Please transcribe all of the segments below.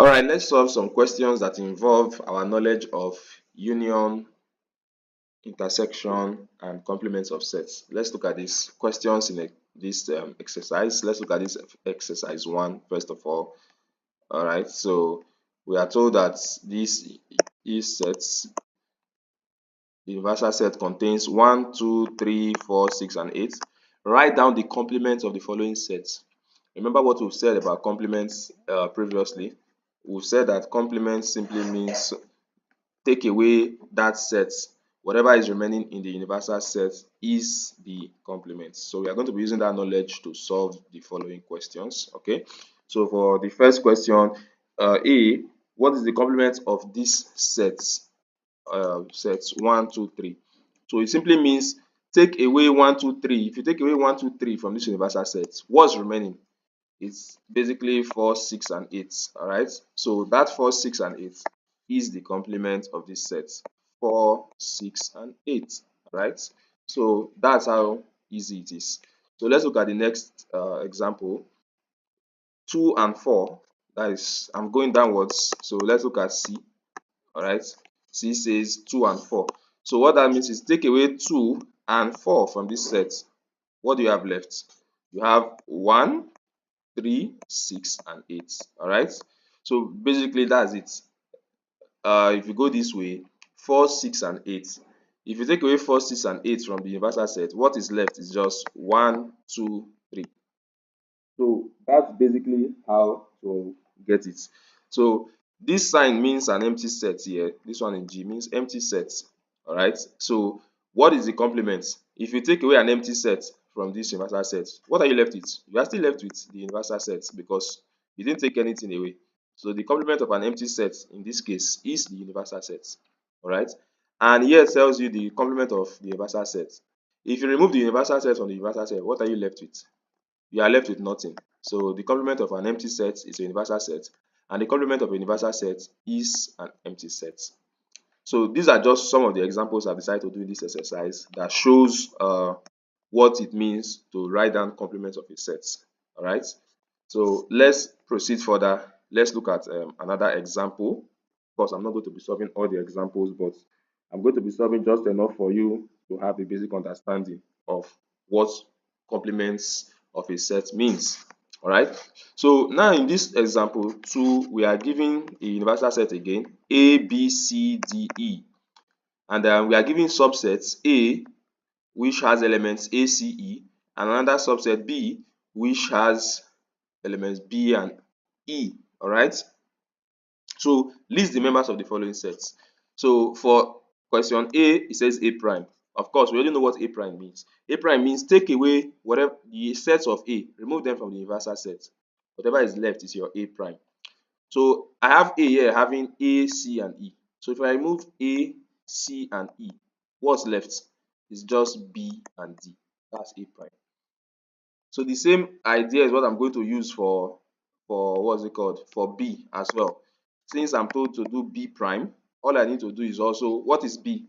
All right, let's solve some questions that involve our knowledge of union, intersection, and complements of sets. Let's look at these questions in this exercise. Let's look at this exercise 1 first of all. All right, so we are told that this sets, the universal set contains 1, 2, 3, 4, 6, and 8. Write down the complements of the following sets. Remember what we've said about complements previously. We've said that complements simply means take away that set, whatever is remaining in the universal set is the complement. So we are going to be using that knowledge to solve the following questions. Okay, so for the first question, A, what is the complement of this sets? Sets 1, 2, 3. So it simply means take away 1, 2, 3. If you take away 1, 2, 3 from this universal set, what's remaining? It's basically 4, 6, and 8. All right, so that 4, 6, and 8 is the complement of this set. 4, 6, and 8. All right, so that's how easy it is. So let's look at the next example. 2 and 4, that is, I'm going downwards, so let's look at C. All right, C says 2 and 4. So what that means is take away 2 and 4 from this set. What do you have left? You have 1, 3, 6, and 8. All right, so basically that's it. If you go this way, 4, 6, and 8. If you take away 4, 6, and 8 from the universal set, what is left is just 1, 2, 3. So that's basically how to get it. So this sign means an empty set here. This one in G means empty sets. All right, so what is the complement? If you take away an empty set from this universal set, what are you left with? You are still left with the universal set because you didn't take anything away. So the complement of an empty set in this case is the universal set. All right, and here it tells you the complement of the universal set. If you remove the universal set from the universal set, what are you left with? You are left with nothing. So the complement of an empty set is a universal set, and the complement of a universal set is an empty set. So these are just some of the examples I've decided to do in this exercise that shows what it means to write down complements of a set. All right, so let's proceed further. Let's look at another example. Of course, I'm not going to be solving all the examples, but I'm going to be solving just enough for you to have a basic understanding of what complements of a set means. All right, so now in this example 2, we are given a universal set again, A, B, C, D, E, and we are given subsets A, which has elements A, C, E, and another subset B, which has elements B and E. All right, so list the members of the following sets. So for question A, it says A prime. Of course, we already know what A prime means. A prime means take away whatever the sets of A, remove them from the universal set. Whatever is left is your A prime. So I have A here having A, C, and E. So if I remove A, C, and E, what's left is just B and D. That's A prime. So the same idea is what I'm going to use for what's it called, for B as well. Since I'm told to do B prime, all I need to do is also, what is B?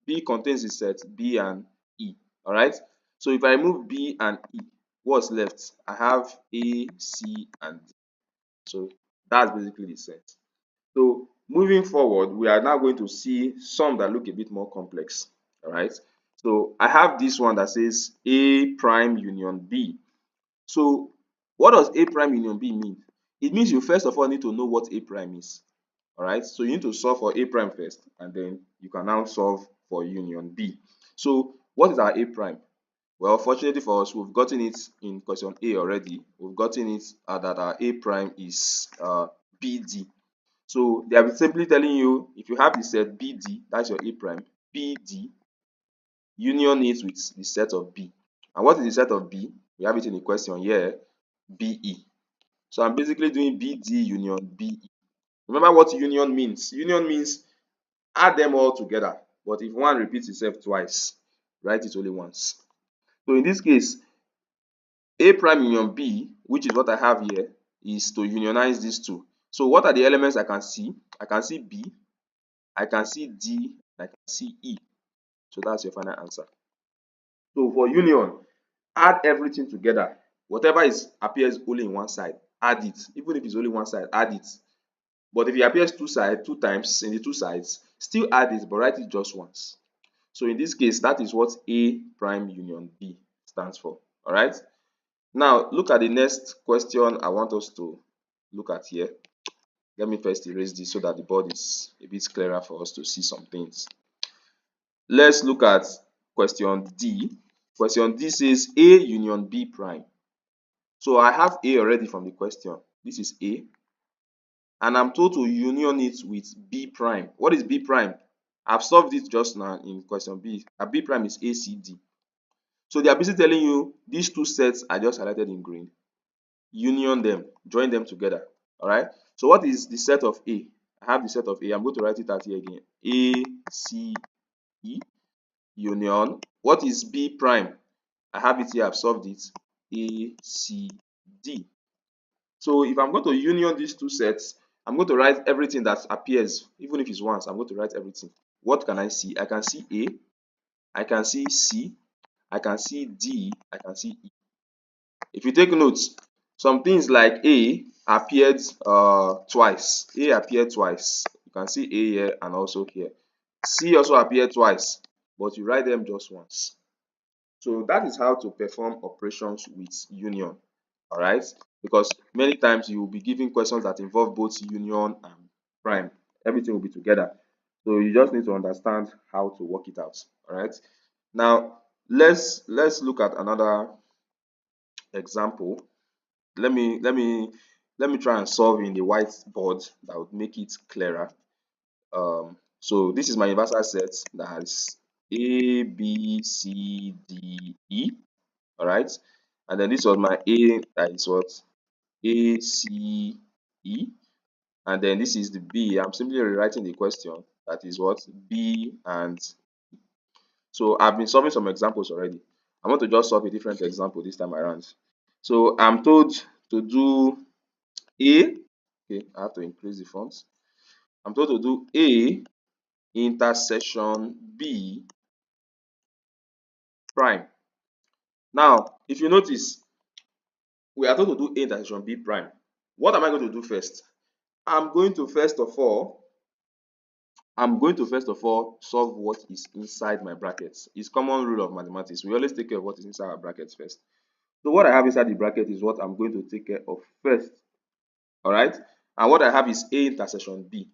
B contains the set B and E. All right, so if I remove B and E, what's left? I have A, C, and D. So that's basically the set. So moving forward, we are now going to see some that look a bit more complex. All right, so I have this one that says A prime union B. So what does A prime union B mean? It means you first of all need to know what A prime is. All right, so you need to solve for A prime first, and then you can now solve for union B. So what is our A prime? Well, fortunately for us, we've gotten it in question A already. We've gotten it that our A prime is BD. So they are simply telling you, if you have the set BD, that's your A prime, BD, union it with the set of B. And what is the set of B? We have it in the question here, BE. So I'm basically doing BD union BE. Remember what union means. Union means add them all together. But if one repeats itself twice, write it only once. So in this case, A prime union B, which is what I have here, is to unionize these two. So what are the elements I can see? I can see B, I can see D, I can see E. So that's your final answer. So for union, add everything together. Whatever appears only in one side, add it. Even if it's only one side, add it. But if it appears two times in the two sides, still add it, but write it just once. So in this case, that is what A prime union B stands for. All right. Now look at the next question I want us to look at here. Let me first erase this so that the board is a bit clearer for us to see some things. Let's look at question D. Question D says A union B prime. So I have A already from the question. This is A. And I'm told to union it with B prime. What is B prime? I've solved it just now in question B. A B prime is ACD. So they are basically telling you these two sets I just highlighted in green. Union them, join them together. All right. So what is the set of A? I have the set of A. I'm going to write it out here again. ACE union. What is B prime? I have it here. I've solved it. ACD. So if I'm going to union these two sets, I'm going to write everything that appears, even if it's once. I'm going to write everything. What can I see? I can see A. I can see C. I can see D. I can see E. If you take notes, some things like A appeared twice. A appeared twice. You can see A here and also here. C also appeared twice, but you write them just once. So that is how to perform operations with union. All right, because many times you will be given questions that involve both union and prime. Everything will be together. So you just need to understand how to work it out. All right. Now let's look at another example. Let me try and solve in the whiteboard that would make it clearer. So this is my universal set that has A, B, C, D, E. All right, and then this was my A, that is what A, C, E, and then this is the B. I'm simply rewriting the question, that is what B and so I've been solving some examples already. I want to just solve a different example this time around. So I'm told to do A. Okay, I have to increase the font. I'm told to do A intersection B prime. Now, if you notice, we are told to do A intersection B prime. What am I going to do first? I'm going to first of all solve what is inside my brackets. It's common rule of mathematics. We always take care of what is inside our brackets first. So what I have inside the bracket is what I'm going to take care of first. All right. And what I have is A intersection B.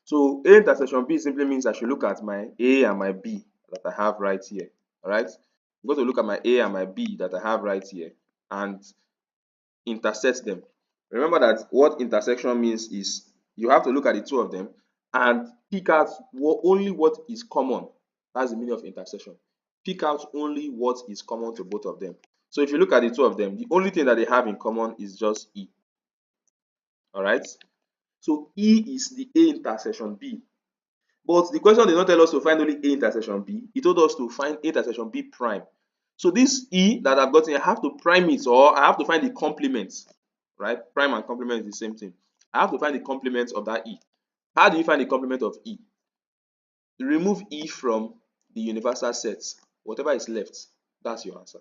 So A intersection B simply means I should look at my A and my B that I have right here. All right. I'm going to look at my A and my B that I have right here and intersect them. Remember that what intersection means is you have to look at the two of them and pick out only what is common. That's the meaning of intersection. Pick out only what is common to both of them. So if you look at the two of them, the only thing that they have in common is just E. All right. So E is the A intersection B. But the question did not tell us to find only A intersection B. It told us to find A intersection B prime. So this E that I've gotten, I have to prime it, or I have to find the complement, right? Prime and complement is the same thing. I have to find the complement of that E. How do you find the complement of E? Remove E from the universal set. Whatever is left, that's your answer.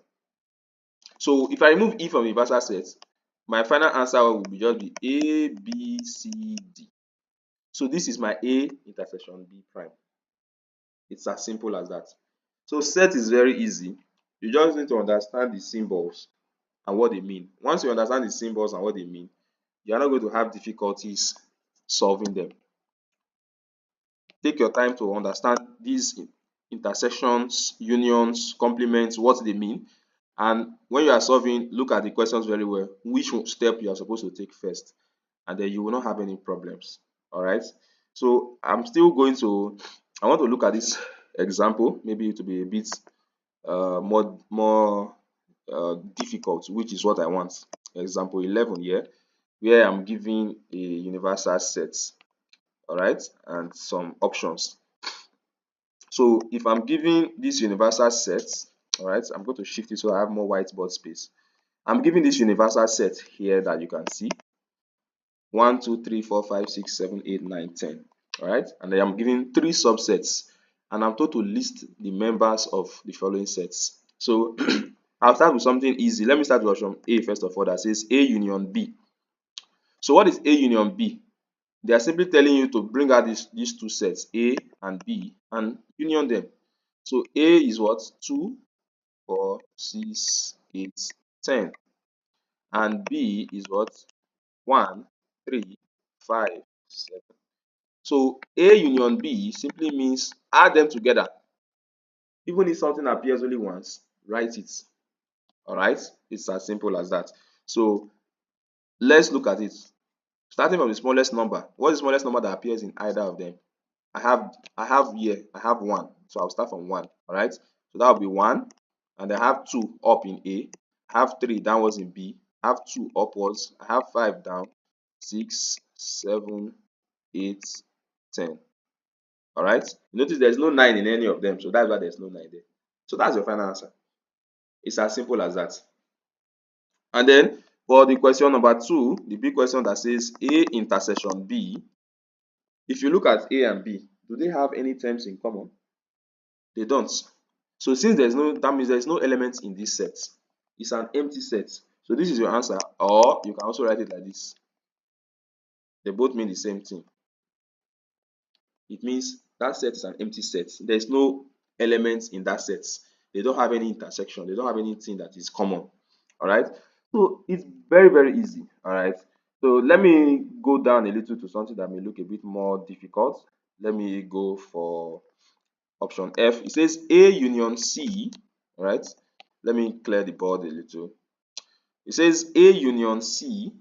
So if I remove E from the universal set, my final answer will be just be A, B, C, D. So this is my A intersection B prime. It's as simple as that. So set is very easy. You just need to understand the symbols and what they mean. Once you understand the symbols and what they mean, you are not going to have difficulties solving them. Take your time to understand these intersections, unions, complements, what they mean. And when you are solving, look at the questions very well, which step you are supposed to take first, and then you will not have any problems. All right. So I want to look at this example. Maybe it will be a bit more difficult, which is what I want. Example 11 here, where I'm giving a universal set, all right, and some options. So if I'm giving this universal set, all right, I'm going to shift it so I have more whiteboard space. I'm giving this universal set here that you can see 1, 2, 3, 4, 5, 6, 7, 8, 9, 10. All right, and then I'm giving 3 subsets, and I'm told to list the members of the following sets. So I'll start with something easy. Let me start with option A first of all, that says A union B. So what is A union B? they are simply telling you to bring out these two sets, A and B, and union them. So A is what? 2, 4, 6, 8, 10. And B is what? 1, 3, 5, 7. So A union B simply means add them together. Even if something appears only once, write it. Alright? It's as simple as that. So let's look at it. Starting from the smallest number. What is the smallest number that appears in either of them? I have 1. So I'll start from 1. Alright? So that will be 1. And I have 2 up in A. I have 3 downwards in B. I have 2 upwards. I have 5 down. 6, 7, 8, 10. Alright? Notice there's no 9 in any of them. So that's why there's no 9 there. So that's your final answer. It's as simple as that. And then for the question number 2, the big question that says A intersection B, if you look at A and B, do they have any terms in common? They don't. So since that means there's no elements in this set. It's an empty set. So this is your answer, or you can also write it like this. They both mean the same thing. It means that set is an empty set. There's no elements in that set. They don't have any intersection. They don't have anything that is common. All right. So it's very, very easy. All right. So let me go down a little to something that may look a bit more difficult. Let me go for option F. It says A union C. All right. Let me clear the board a little. It says A union C.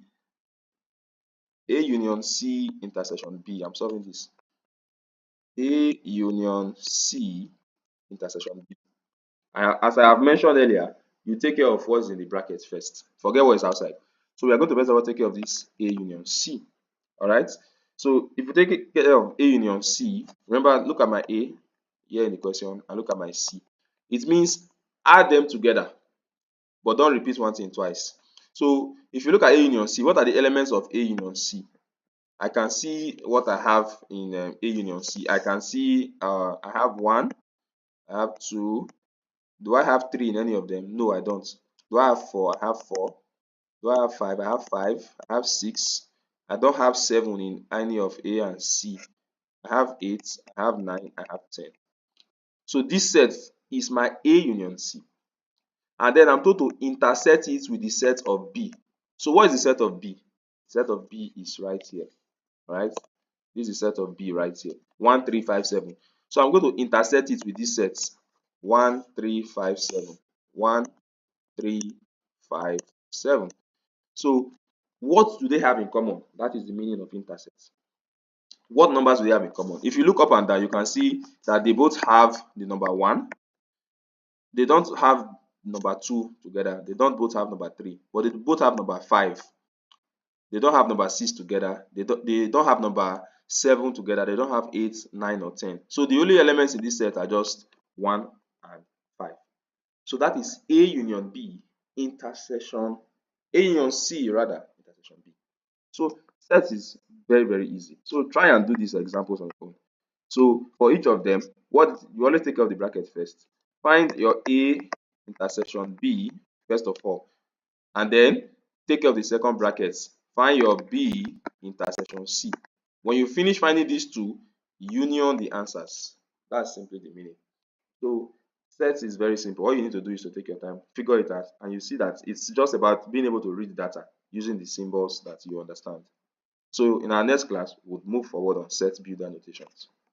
A union C intersection B. I'm solving this. A union C intersection B. As I have mentioned earlier, you take care of what's in the brackets first. Forget what is outside. So we are going to first of all take care of this A union C. Alright. So if you take care of A union C, remember, look at my A here in the question and look at my C. It means add them together, but don't repeat one thing twice. So if you look at A union C, what are the elements of A union C? I can see what I have in A union C. I can see I have 1, I have 2. Do I have 3 in any of them? No, I don't. Do I have 4? I have 4. Do I have 5? I have 5. I have 6. I don't have 7 in any of A and C. I have 8. I have 9. I have 10. So this set is my A union C. And then I'm told to intersect it with the set of B. So what is the set of B? The set of B is right here. Right? This is the set of B right here. 1, 3, 5, 7. So I'm going to intersect it with this set. 1, 3, 5, 7. 1, 3, 5, 7. So what do they have in common? That is the meaning of intersect. What numbers do they have in common? If you look up and down, you can see that they both have the number 1. They don't have number 2 together. They don't both have number 3, but they both have number 5. They don't have number 6 together. They don't have number 7 together. They don't have 8, 9, or 10. So the only elements in this set are just 1 and 5. So that is A union B intersection, A union C rather, intersection B. So that is very, very easy. So try and do these examples on your own. So for each of them, what you always take out the bracket first. Find your A intersection B first of all, and then take out the second bracket. Find your B intersection C. When you finish finding these two, union the answers. That's simply the meaning. So sets is very simple. All you need to do is to take your time, figure it out, and you see that it's just about being able to read data using the symbols that you understand. So in our next class, we'll move forward on set builder notations.